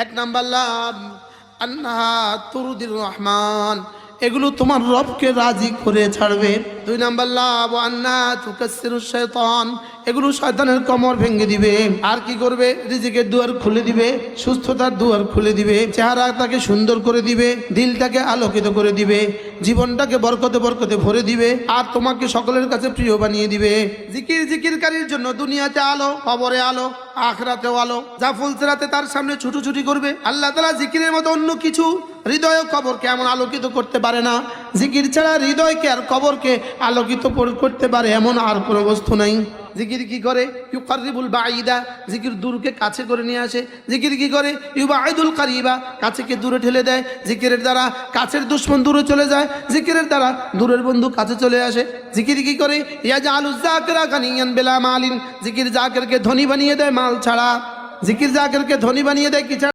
এক নাম্বার লাভ আন্নাহা তুরদির রহমান, এগুলো তোমার রবকে রাজি করে ছাড়বে। দুই নাম্বার লাভ আন্না তুকাসসিরুশ শাইতান, এগুলো শয়তানের কোমর ভেঙে দিবে। আর কি করবে? রিজিকের দুয়ার খুলে দিবে, সুস্থতার দুয়ার খুলে দিবে, চেহারাটাকে সুন্দর করে দিবে, দিলটাকে আলোকিত করে দিবে, জীবনটাকে বরকতে বরকতে ভরে দিবে, আর তোমাকে সকলের কাছে প্রিয় বানিয়ে দিবে। জিকিরকারীর জন্য দুনিয়াতে আলো, কবরে আলো, আখিরাতেও আলো। যা ফুলসিরাতে তার সামনে ছুটোছুটি করবে, আল্লাহ তাআলা জিকিরের মতো অন্য কিছু হৃদয় ও কবরকে এমন আলোকিত করতে পারে না। জিকির ছাড়া হৃদয়কে আর কবরকে আলোকিত করতে পারে এমন আর কোনো বস্তু নাই। জিকির কি করে? ইউকাররিবুল বাঈদা, জিকির দূরকে কাছে করে নিয়ে আসে। জিকির কি করে? ইউবাঈদুল কারিবা, কাছেকে দূরে ঠেলে দেয়। জিকিরের দ্বারা কাছের দুশমন দূরে চলে যায়, জিকিরের দ্বারা দূরের বন্ধু কাছে চলে আসে। জিকির কি করে? ইয়াজআলুজ যাকিরা গানিয়ান বিলা মালিন, জিকির জাকিরকে ধনী বানিয়ে দেয় মাল ছাড়া। জিকির জাকিরকে ধনী বানিয়ে দেয় কি ছাড়া?